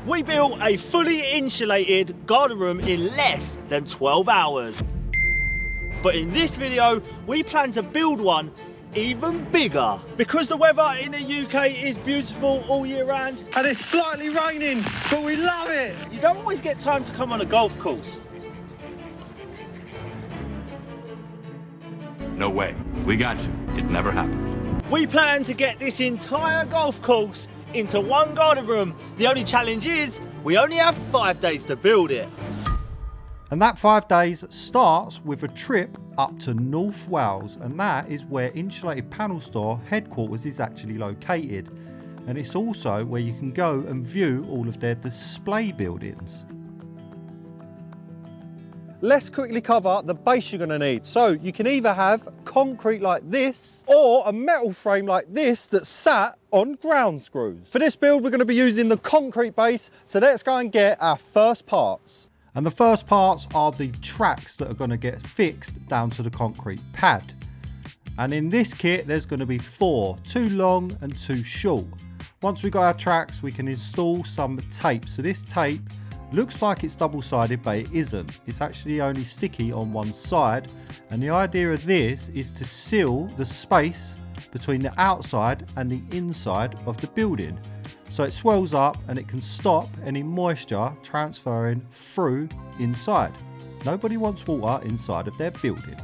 We built a fully insulated garden room in less than 12 hours. But in this video, we plan to build one even bigger. Because the weather in the UK is beautiful all year round. And it's slightly raining, but we love it. You don't always get time to come on a golf course. No way. We got you. It never happened. We plan to get this entire golf course into one garden room. The only challenge is we only have 5 days to build it. And that 5 days starts with a trip up to North Wales, and that is where Insulated Panel Store headquarters is actually located. And it's also where you can go and view all of their display buildings. Let's quickly cover the base you're going to need. So you can either have concrete like this or a metal frame like this that's sat on ground screws. For this build, we're going to be using the concrete base. So let's go and get our first parts. And the first parts are the tracks that are going to get fixed down to the concrete pad. And in this kit, there's going to be 4, 2 long and 2 short. Once we got our tracks, we can install some tape. So this tape looks like it's double-sided, but it isn't. It's actually only sticky on one side. And the idea of this is to seal the space between the outside and the inside of the building. So it swells up and it can stop any moisture transferring through inside. Nobody wants water inside of their building.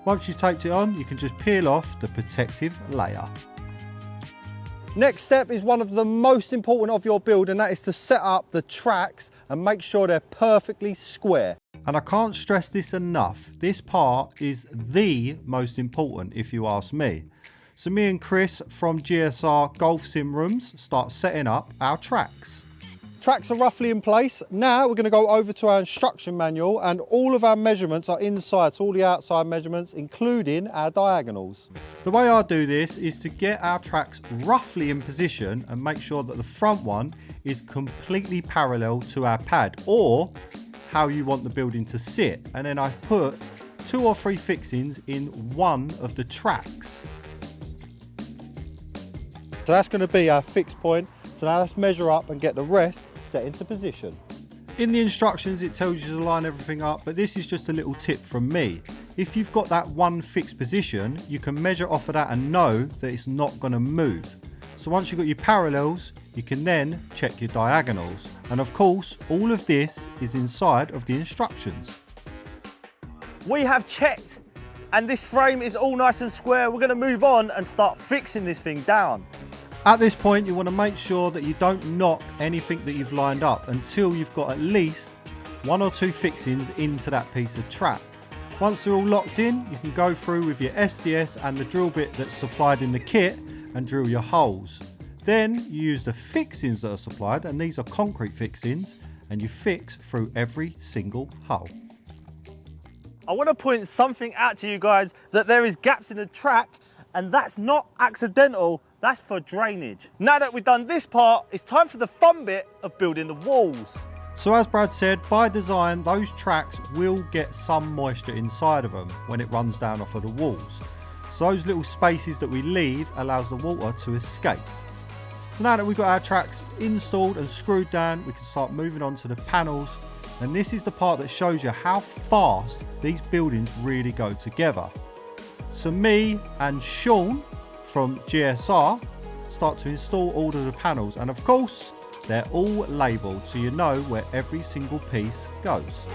Once you've taped it on, you can just peel off the protective layer. Next step is one of the most important of your build, and that is to set up the tracks and make sure they're perfectly square. And I can't stress this enough. This part is the most important if you ask me. So me and Chris from GSR Golf Sim Rooms start setting up our tracks. Tracks are roughly in place. Now we're going to go over to our instruction manual, and all of our measurements are inside, so all the outside measurements, including our diagonals. The way I do this is to get our tracks roughly in position and make sure that the front one is completely parallel to our pad, or how you want the building to sit. And then I put 2 or 3 fixings in one of the tracks. So that's going to be our fixed point. So now let's measure up and get the rest set into position. In the instructions it tells you to line everything up, but this is just a little tip from me. If you've got that one fixed position, you can measure off of that and know that it's not going to move. So once you've got your parallels, you can then check your diagonals. And of course, all of this is inside of the instructions. We have checked, and this frame is all nice and square. We're going to move on and start fixing this thing down. At this point, you want to make sure that you don't knock anything that you've lined up until you've got at least 1 or 2 fixings into that piece of track. Once they're all locked in, you can go through with your SDS and the drill bit that's supplied in the kit and drill your holes. Then you use the fixings that are supplied, and these are concrete fixings, and you fix through every single hole. I want to point something out to you guys, that there is gaps in the track, and that's not accidental. That's for drainage. Now that we've done this part, it's time for the fun bit of building the walls. So as Brad said, by design, those tracks will get some moisture inside of them when it runs down off of the walls. So those little spaces that we leave allows the water to escape. So now that we've got our tracks installed and screwed down, we can start moving on to the panels. And this is the part that shows you how fast these buildings really go together. So me and Sean from GSR start to install all of the panels, and of course they're all labelled so you know where every single piece goes.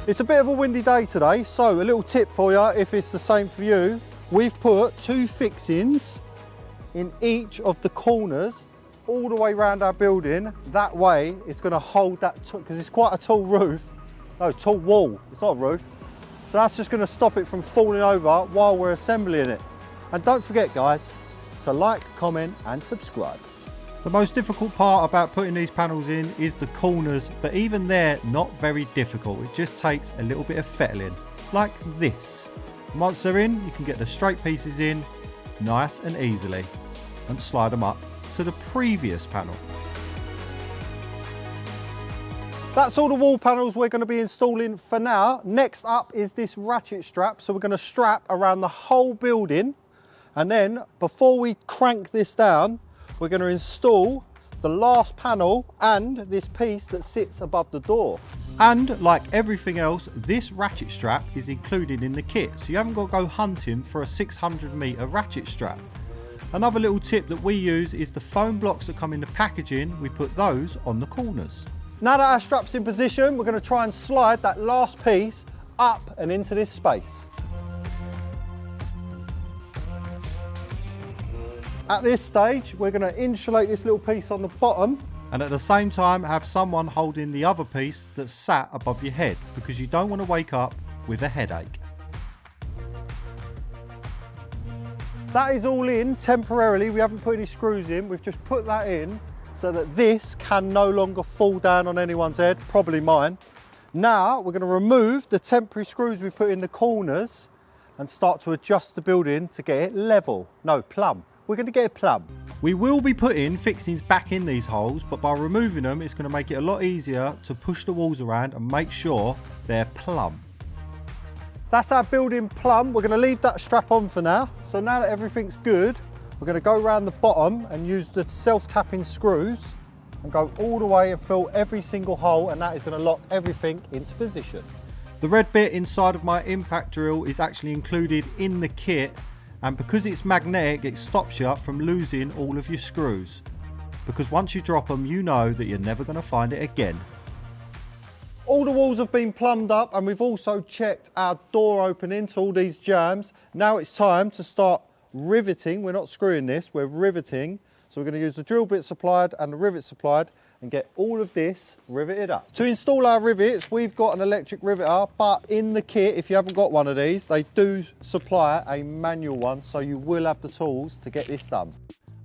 It's a bit of a windy day today, so a little tip for you if it's the same for you. We've put 2 fixings in each of the corners all the way around our building. That way it's going to hold that, because it's quite a tall roof. No, tall wall, it's not a roof. So that's just going to stop it from falling over while we're assembling it. And don't forget guys, to like, comment and subscribe. The most difficult part about putting these panels in is the corners, but even they're not very difficult. It just takes a little bit of fettling, like this. And once they're in, you can get the straight pieces in nice and easily and slide them up to the previous panel. That's all the wall panels we're going to be installing for now. Next up is this ratchet strap. So we're going to strap around the whole building, and then before we crank this down, we're going to install the last panel and this piece that sits above the door. And like everything else, this ratchet strap is included in the kit, so you haven't got to go hunting for a 600-meter ratchet strap. Another little tip that we use is the foam blocks that come in the packaging, we put those on the corners. Now that our strap's in position, we're going to try and slide that last piece up and into this space. At this stage, we're going to insulate this little piece on the bottom. And at the same time, have someone holding the other piece that's sat above your head, because you don't want to wake up with a headache. That is all in temporarily. We haven't put any screws in. We've just put that in so that this can no longer fall down on anyone's head, probably mine. Now we're going to remove the temporary screws we put in the corners and start to adjust the building to get it level. No, plumb. We're going to get it plumb. We will be putting fixings back in these holes, but by removing them, it's going to make it a lot easier to push the walls around and make sure they're plumb. That's our building plumb. We're going to leave that strap on for now. So now that everything's good, we're going to go around the bottom and use the self-tapping screws and go all the way and fill every single hole, and that is going to lock everything into position. The red bit inside of my impact drill is actually included in the kit, and because it's magnetic, it stops you from losing all of your screws, because once you drop them, you know that you're never going to find it again. All the walls have been plumbed up, and we've also checked our door opening to all these jams. Now it's time to start riveting. We're not screwing this, we're riveting. So we're going to use the drill bit supplied and the rivet supplied and get all of this riveted up. To install our rivets, we've got an electric riveter, but in the kit, if you haven't got one of these, they do supply a manual one, so you will have the tools to get this done.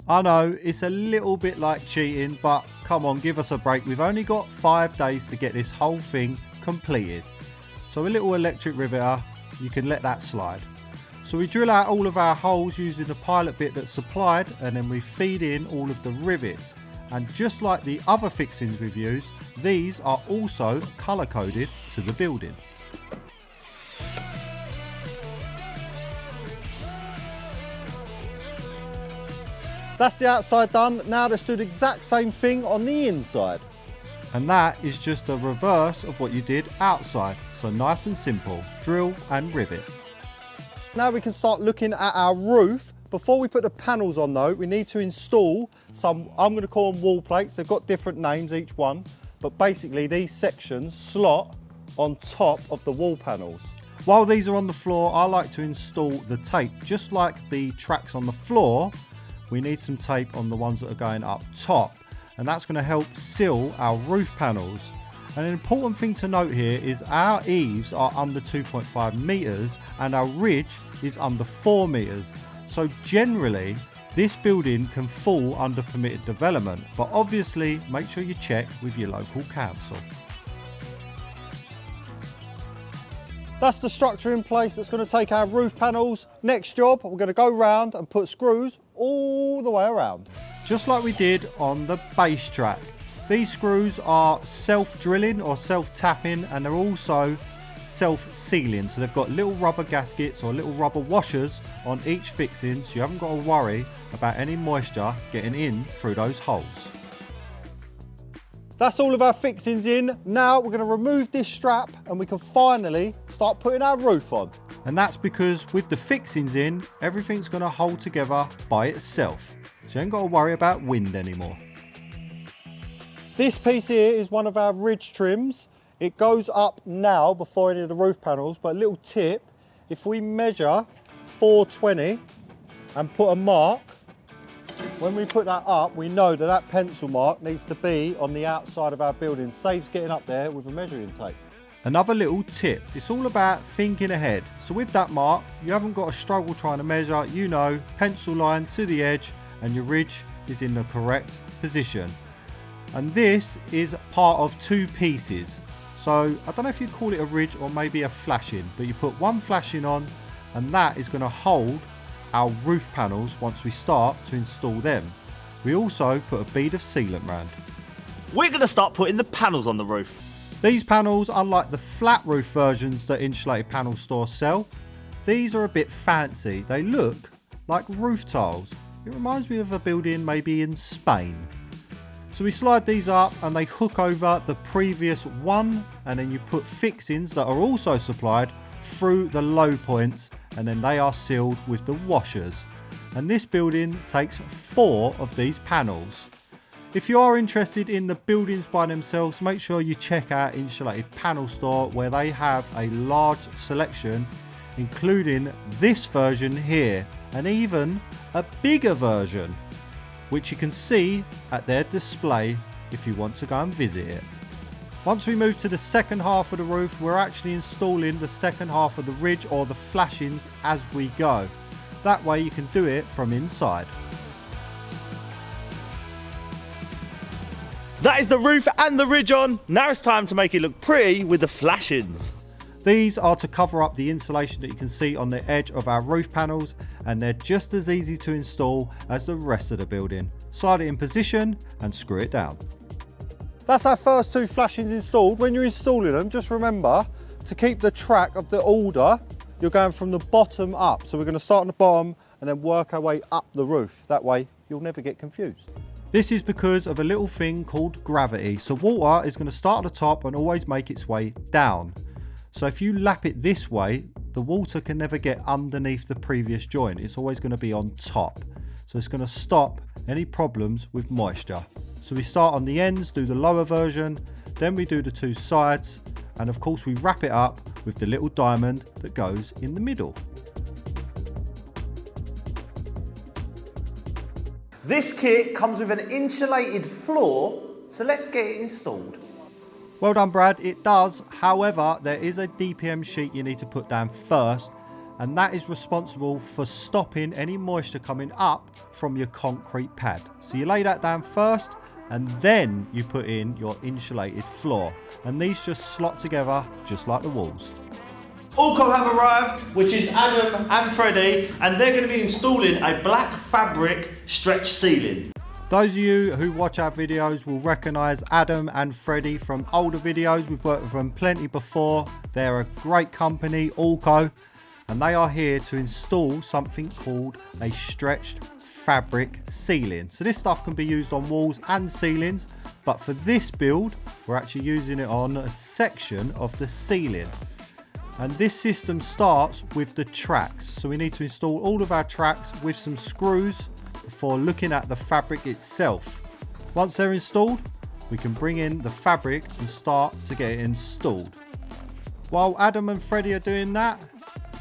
I know it's a little bit like cheating, but come on, give us a break. We've only got 5 days to get this whole thing completed. So a little electric riveter, you can let that slide. So we drill out all of our holes using the pilot bit that's supplied, and then we feed in all of the rivets. And just like the other fixings we've used, these are also colour coded to the building. That's the outside done. Now let's do the exact same thing on the inside. And that is just a reverse of what you did outside. So nice and simple, drill and rivet. Now we can start looking at our roof. Before we put the panels on though, we need to install some, I'm going to call them wall plates. They've got different names, each one. But basically these sections slot on top of the wall panels. While these are on the floor, I like to install the tape. Just like the tracks on the floor, we need some tape on the ones that are going up top. And that's going to help seal our roof panels. And an important thing to note here is our eaves are under 2.5 meters and our ridge is under 4 meters. So generally, this building can fall under permitted development, but obviously make sure you check with your local council. That's the structure in place that's going to take our roof panels. Next job, we're going to go round and put screws all the way around. Just like we did on the base track. These screws are self-drilling or self-tapping, and they're also self-sealing. So they've got little rubber gaskets or little rubber washers on each fixing, so you haven't got to worry about any moisture getting in through those holes. That's all of our fixings in. Now we're going to remove this strap and we can finally start putting our roof on. And that's because with the fixings in, everything's going to hold together by itself. So you ain't got to worry about wind anymore. This piece here is one of our ridge trims. It goes up now before any of the roof panels, but a little tip, if we measure 420 and put a mark, when we put that up, we know that that pencil mark needs to be on the outside of our building. Saves getting up there with a measuring tape. Another little tip, it's all about thinking ahead. So with that mark, you haven't got to struggle trying to measure, you know, pencil line to the edge and your ridge is in the correct position. And this is part of 2 pieces. So I don't know if you'd call it a ridge or maybe a flashing, but you put one flashing on and that is going to hold our roof panels once we start to install them. We also put a bead of sealant round. We're going to start putting the panels on the roof. These panels, unlike the flat roof versions that insulated panel stores sell, these are a bit fancy. They look like roof tiles, It reminds me of a building maybe in Spain. So we slide these up and they hook over the previous one, and then you put fixings that are also supplied through the low points, and then they are sealed with the washers. And this building takes 4 of these panels. If you are interested in the buildings by themselves, make sure you check out Insulated Panel Store, where they have a large selection, including this version here, and even a bigger version, which you can see at their display if you want to go and visit it. Once we move to the second half of the roof, we're actually installing the second half of the ridge or the flashings as we go. That way you can do it from inside. That is the roof and the ridge on. Now it's time to make it look pretty with the flashings. These are to cover up the insulation that you can see on the edge of our roof panels, and they're just as easy to install as the rest of the building. Slide it in position and screw it down. That's our first 2 flashings installed. When you're installing them, just remember to keep the track of the order. You're going from the bottom up. So we're going to start on the bottom and then work our way up the roof. That way you'll never get confused. This is because of a little thing called gravity. So water is going to start at the top and always make its way down. So if you lap it this way, the water can never get underneath the previous joint. It's always going to be on top. So it's going to stop any problems with moisture. So we start on the ends, do the lower version, then we do the 2 sides, and of course we wrap it up with the little diamond that goes in the middle. This kit comes with an insulated floor, so let's get it installed. Well done, Brad. It does. However, there is a DPM sheet you need to put down first, and that is responsible for stopping any moisture coming up from your concrete pad. So you lay that down first, and then you put in your insulated floor, and these just slot together just like the walls. Allco have arrived, which is Adam and Freddie, and they're going to be installing a black fabric stretch ceiling. Those of you who watch our videos will recognise Adam and Freddie from older videos. We've worked with them plenty before. They're a great company, Allco, and they are here to install something called a stretched fabric ceiling. So this stuff can be used on walls and ceilings, but for this build we're actually using it on a section of the ceiling. And this system starts with the tracks. So we need to install all of our tracks with some screws before looking at the fabric itself. Once they're installed, we can bring in the fabric and start to get it installed. While Adam and Freddie are doing that,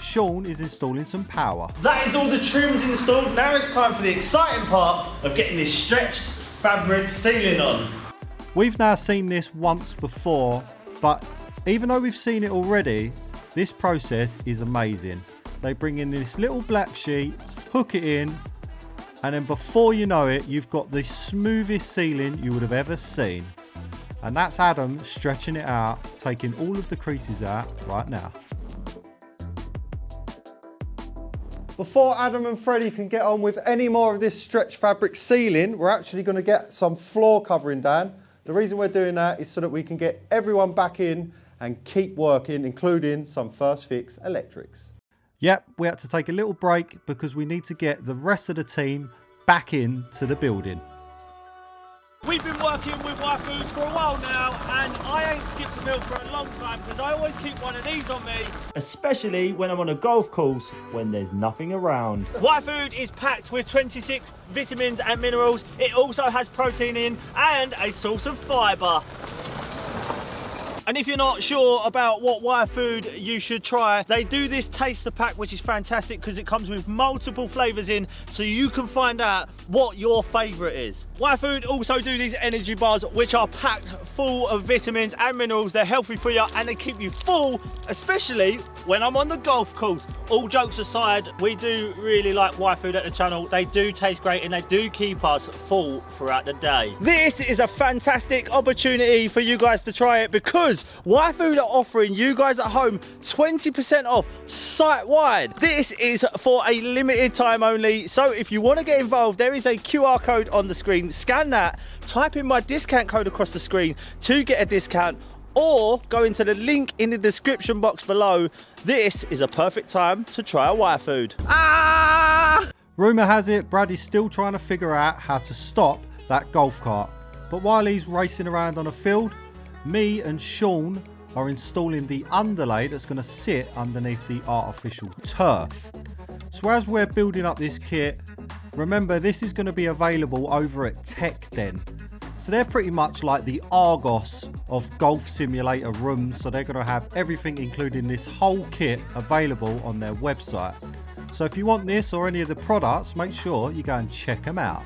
Sean is installing some power. That is all the trims installed. Now it's time for the exciting part of getting this stretched fabric ceiling on. We've now seen this once before, but even though we've seen it already, this process is amazing. They bring in this little black sheet, hook it in, and then before you know it, you've got the smoothest ceiling you would have ever seen. And that's Adam stretching it out, taking all of the creases out right now. Before Adam and Freddie can get on with any more of this stretch fabric ceiling, we're actually going to get some floor covering down. The reason we're doing that is so that we can get everyone back in and keep working, including some first fix electrics. Yep, we had to take a little break because we need to get the rest of the team back into the building. We've been working with YFood for a while now, and I ain't skipped a meal for a long time because I always keep one of these on me. Especially when I'm on a golf course when there's nothing around. YFood is packed with 26 vitamins and minerals. It also has protein in and a source of fibre. And if you're not sure about what YFood you should try, they do this taster pack, which is fantastic because it comes with multiple flavours in, so you can find out what your favourite is. YFood also do these energy bars, which are packed full of vitamins and minerals. They're healthy for you and they keep you full, especially when I'm on the golf course. All jokes aside, we do really like YFood at the channel. They do taste great and they do keep us full throughout the day. This is a fantastic opportunity for you guys to try it because YFood are offering you guys at home 20% off site-wide. This is for a limited time only, so if you want to get involved, there is a QR code on the screen. Scan that, type in my discount code across the screen to get a discount, or go into the link in the description box below. This is a perfect time to try a YFood. Rumour has it Brad is still trying to figure out how to stop that golf cart. But while he's racing around on a field, me and Sean are installing the underlay that's going to sit underneath the artificial turf. So as we're building up this kit, remember this is going to be available over at Tech Den. So they're pretty much like the Argos of golf simulator rooms. So they're going to have everything including this whole kit available on their website. So if you want this or any of the products, make sure you go and check them out.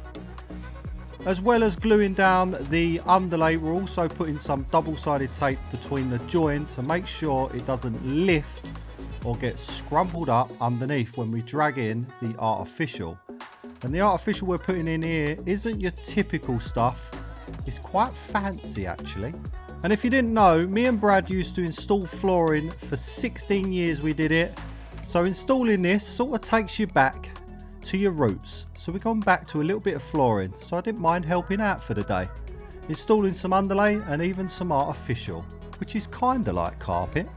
As well as gluing down the underlay, we're also putting some double-sided tape between the joint to make sure it doesn't lift or get scrumpled up underneath when we drag in the artificial. And the artificial we're putting in here isn't your typical stuff. It's quite fancy actually. And if you didn't know, me and Brad used to install flooring for 16 years we did it. So installing this sort of takes you back to your roots. So we've gone back to a little bit of flooring. So I didn't mind helping out for the day. Installing some underlay and even some artificial, which is kind of like carpet.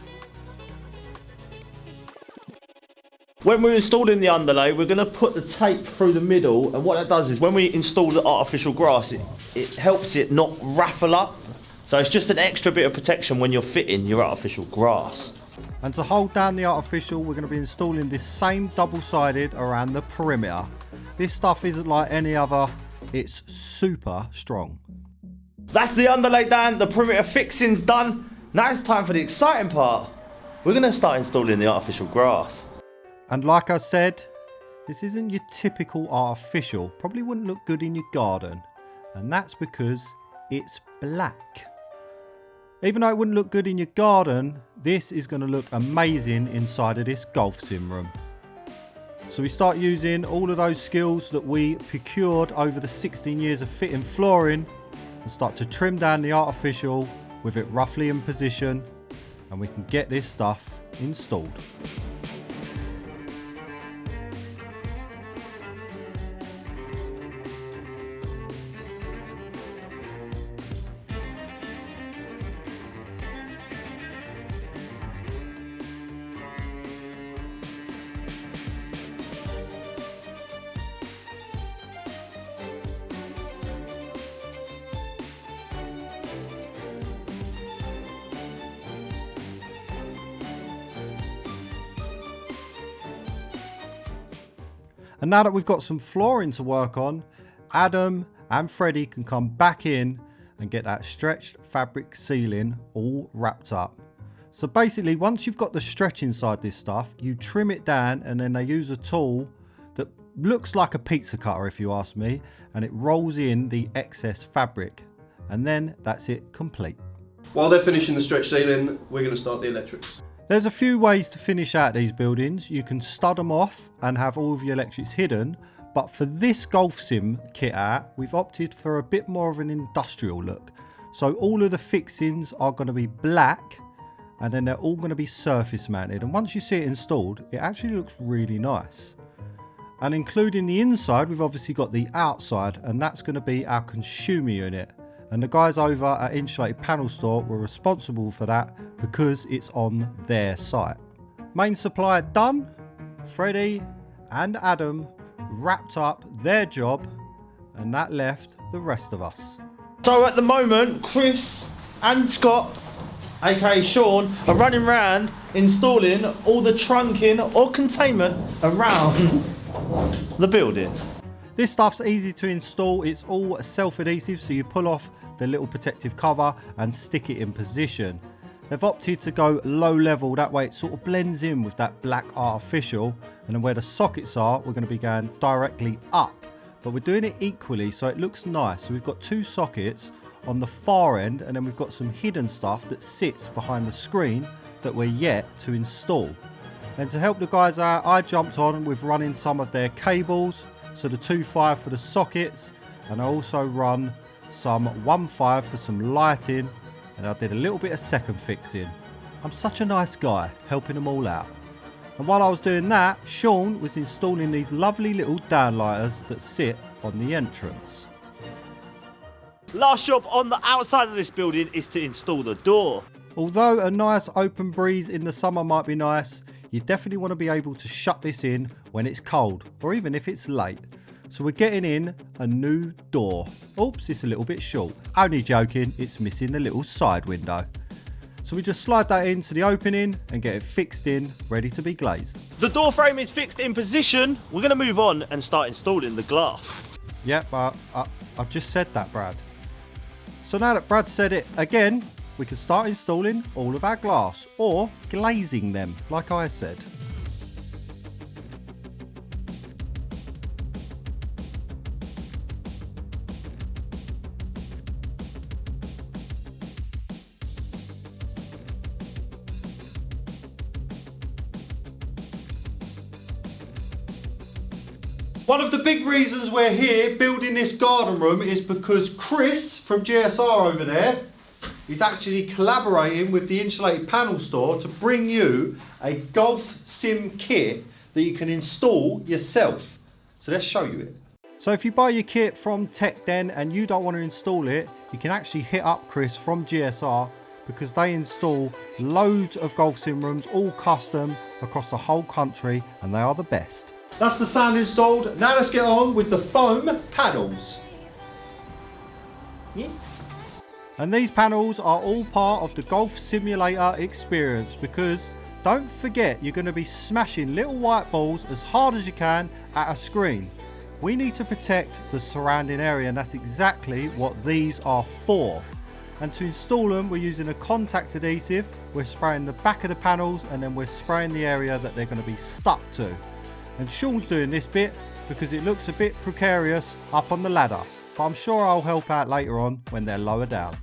When we're installing the underlay, we're going to put the tape through the middle, and what that does is when we install the artificial grass, it helps it not raffle up. So it's just an extra bit of protection when you're fitting your artificial grass. And to hold down the artificial, we're going to be installing this same double-sided around the perimeter. This stuff isn't like any other, it's super strong. That's the underlay down, the perimeter fixing's done. Now it's time for the exciting part. We're going to start installing the artificial grass. And like I said, this isn't your typical artificial. Probably wouldn't look good in your garden. And that's because it's black. Even though it wouldn't look good in your garden, this is going to look amazing inside of this golf sim room. So we start using all of those skills that we procured over the 16 years of fitting flooring and start to trim down the artificial with it roughly in position, and we can get this stuff installed. And now that we've got some flooring to work on, Adam and Freddie can come back in and get that stretched fabric ceiling all wrapped up. So basically, once you've got the stretch inside this stuff, you trim it down, and then they use a tool that looks like a pizza cutter if you ask me, and it rolls in the excess fabric. And then that's it complete. While they're finishing the stretch ceiling, we're going to start the electrics. There's a few ways to finish out these buildings. You can stud them off and have all of your electrics hidden, but for this golf sim kit out, we've opted for a bit more of an industrial look. So all of the fixings are going to be black, and then they're all going to be surface mounted. And once you see it installed, it actually looks really nice. And including the inside, we've obviously got the outside, and that's going to be our consumer unit. And the guys over at Insulated Panel Store were responsible for that because it's on their site. Main supplier done. Freddie and Adam wrapped up their job, and that left the rest of us. So at the moment, Chris and Scott, aka Sean, are running around installing all the trunking or containment around the building. This stuff's easy to install. It's all self-adhesive, so you pull off the little protective cover and stick it in position. They've opted to go low level, that way it sort of blends in with that black artificial, and then where the sockets are, we're going to be going directly up. But we're doing it equally so it looks nice. So we've got two sockets on the far end, and then we've got some hidden stuff that sits behind the screen that we're yet to install. And to help the guys out, I jumped on with running some of their cables. So the 2.5 for the sockets, and I also run some 1.5 for some lighting, and I did a little bit of second fixing. I'm such a nice guy, helping them all out. And while I was doing that, Sean was installing these lovely little downlighters that sit on the entrance. Last job on the outside of this building is to install the door. Although a nice open breeze in the summer might be nice, you definitely want to be able to shut this in when it's cold, or even if it's late. So we're getting in a new door. Oops, it's a little bit short. Only joking, it's missing the little side window. So we just slide that into the opening and get it fixed in, ready to be glazed. The door frame is fixed in position. We're going to move on and start installing the glass. Yep, I've just said that, Brad. So now that Brad said it again, we can start installing all of our glass, or glazing them, like I said. One of the big reasons we're here building this garden room is because Chris from GSR over there is actually collaborating with the Insulated Panel Store to bring you a golf sim kit that you can install yourself. So let's show you it. So if you buy your kit from Tech Den and you don't want to install it, you can actually hit up Chris from GSR, because they install loads of golf sim rooms, all custom across the whole country, and they are the best. That's the sound installed. Now let's get on with the foam panels. Yeah. And these panels are all part of the golf simulator experience, because don't forget, you're going to be smashing little white balls as hard as you can at a screen. We need to protect the surrounding area, and that's exactly what these are for. And to install them, we're using a contact adhesive. We're spraying the back of the panels, and then we're spraying the area that they're going to be stuck to. And Sean's doing this bit because it looks a bit precarious up on the ladder, but I'm sure I'll help out later on when they're lower down.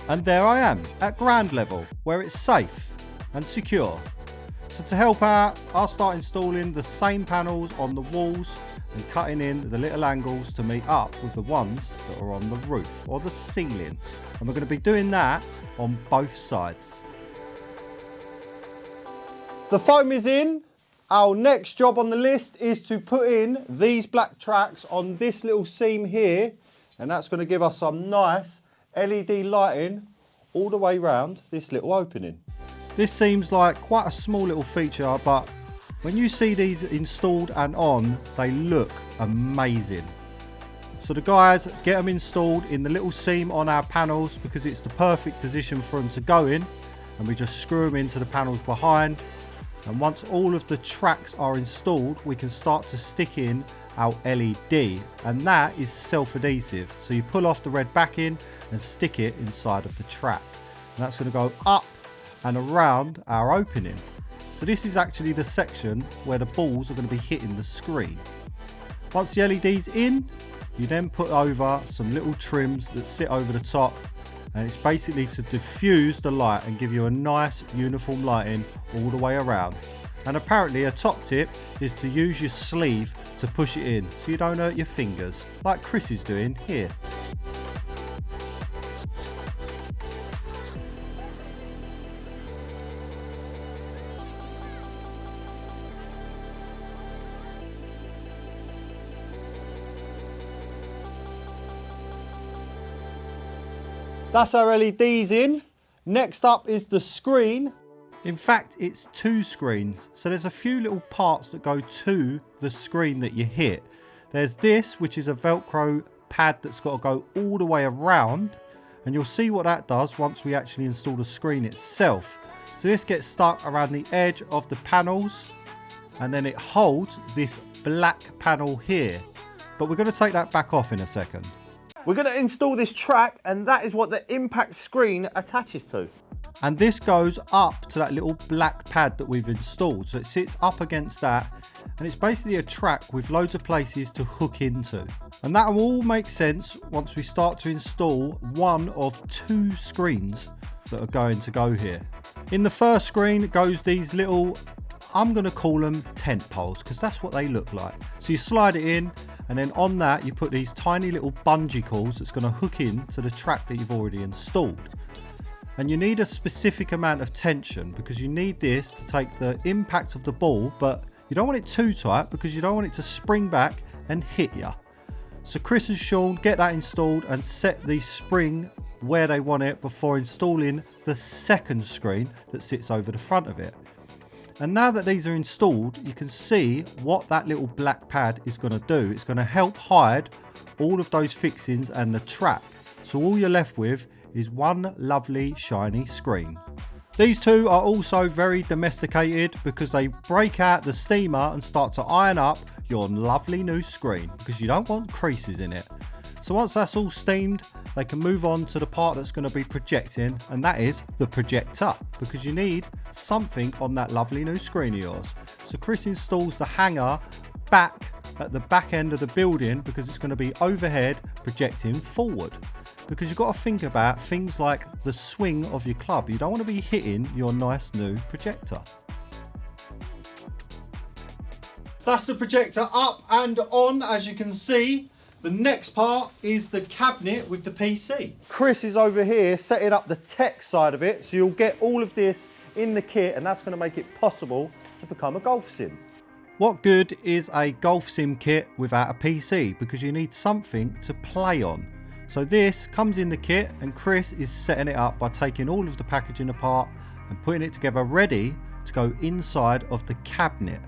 And there I am at ground level, where it's safe and secure. So to help out, I'll start installing the same panels on the walls and cutting in the little angles to meet up with the ones that are on the roof or the ceiling. And we're going to be doing that on both sides. The foam is in. Our next job on the list is to put in these black tracks on this little seam here, and that's going to give us some nice LED lighting all the way round this little opening. This seems like quite a small little feature, but when you see these installed and on, they look amazing. So the guys get them installed in the little seam on our panels because it's the perfect position for them to go in, and we just screw them into the panels behind. And once all of the tracks are installed, we can start to stick in our LED, and that is self-adhesive. So you pull off the red backing and stick it inside of the track, and that's going to go up and around our opening. So this is actually the section where the balls are going to be hitting the screen. Once the LED's in, you then put over some little trims that sit over the top, and it's basically to diffuse the light and give you a nice uniform lighting all the way around. And apparently a top tip is to use your sleeve to push it in so you don't hurt your fingers, like Chris is doing here. That's our LEDs in. Next up is the screen. In fact, it's two screens. So there's a few little parts that go to the screen that you hit. There's this, which is a Velcro pad that's got to go all the way around. And you'll see what that does once we actually install the screen itself. So this gets stuck around the edge of the panels, and then it holds this black panel here. But we're going to take that back off in a second. We're going to install this track, and that is what the impact screen attaches to. And this goes up to that little black pad that we've installed. So it sits up against that, and it's basically a track with loads of places to hook into. And that will all make sense once we start to install one of two screens that are going to go here. In the first screen goes these little, I'm going to call them tent poles, because that's what they look like. So you slide it in, and then on that you put these tiny little bungee cords that's going to hook in to the track that you've already installed. And you need a specific amount of tension, because you need this to take the impact of the ball, but you don't want it too tight because you don't want it to spring back and hit you. So Chris and Sean get that installed and set the spring where they want it before installing the second screen that sits over the front of it. And now that these are installed, you can see what that little black pad is going to do. It's going to help hide all of those fixings and the track. So all you're left with is one lovely shiny screen. These two are also very domesticated because they break out the steamer and start to iron up your lovely new screen because you don't want creases in it. So once that's all steamed, they can move on to the part that's going to be projecting, and that is the projector, because you need something on that lovely new screen of yours. So Chris installs the hanger back at the back end of the building because it's going to be overhead projecting forward. Because you've got to think about things like the swing of your club. You don't want to be hitting your nice new projector. That's the projector up and on, as you can see. The next part is the cabinet with the PC. Chris is over here setting up the tech side of it, so you'll get all of this in the kit, and that's going to make it possible to become a golf sim. What good is a golf sim kit without a PC? Because you need something to play on. So this comes in the kit, and Chris is setting it up by taking all of the packaging apart and putting it together ready to go inside of the cabinet.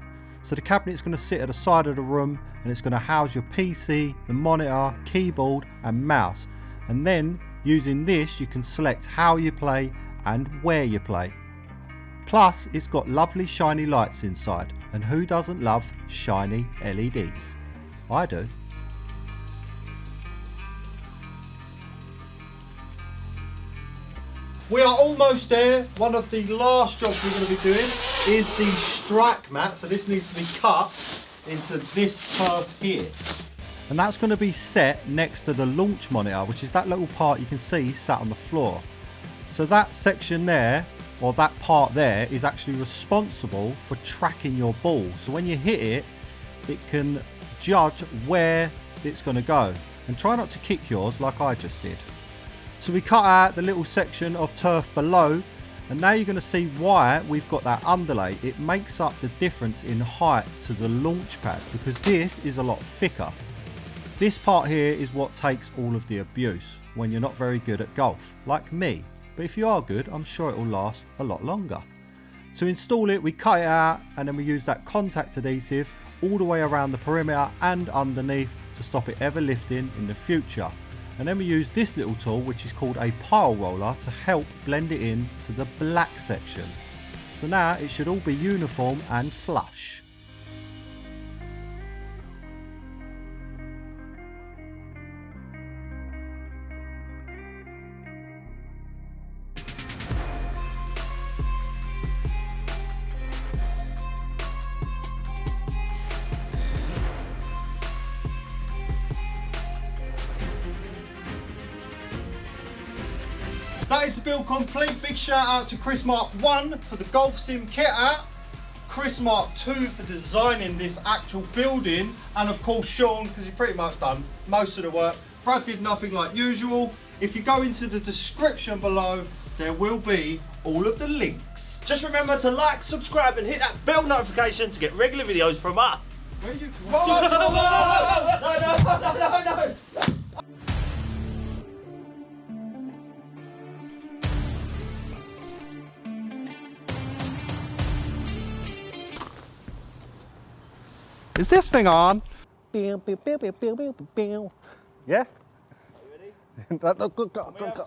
So the cabinet is going to sit at the side of the room, and it's going to house your PC, the monitor, keyboard and mouse. And then using this you can select how you play and where you play. Plus it's got lovely shiny lights inside, and who doesn't love shiny LEDs? I do. We are almost there. One of the last jobs we're going to be doing is the strike mat. So this needs to be cut into this curve here. And that's going to be set next to the launch monitor, which is that little part you can see sat on the floor. So that section there, or that part there, is actually responsible for tracking your ball. So when you hit it, it can judge where it's going to go. And try not to kick yours like I just did. So we cut out the little section of turf below, and now you're going to see why we've got that underlay. It makes up the difference in height to the launch pad because this is a lot thicker. This part here is what takes all of the abuse when you're not very good at golf, like me. But if you are good, I'm sure it will last a lot longer. To install it, we cut it out, and then we use that contact adhesive all the way around the perimeter and underneath to stop it ever lifting in the future. And then we use this little tool, which is called a pile roller, to help blend it in to the black section. So now it should all be uniform and flush. That is the build complete. Big shout out to Chris Mark 1 for the golf sim kit out, Chris Mark 2 for designing this actual building, and of course Sean, because he's pretty much done most of the work. Brad did nothing like usual. If you go into the description below, there will be all of the links. Just remember to like, subscribe and hit that bell notification to get regular videos from us. Where are you? No. Is this thing on? Yeah? You ready? Go.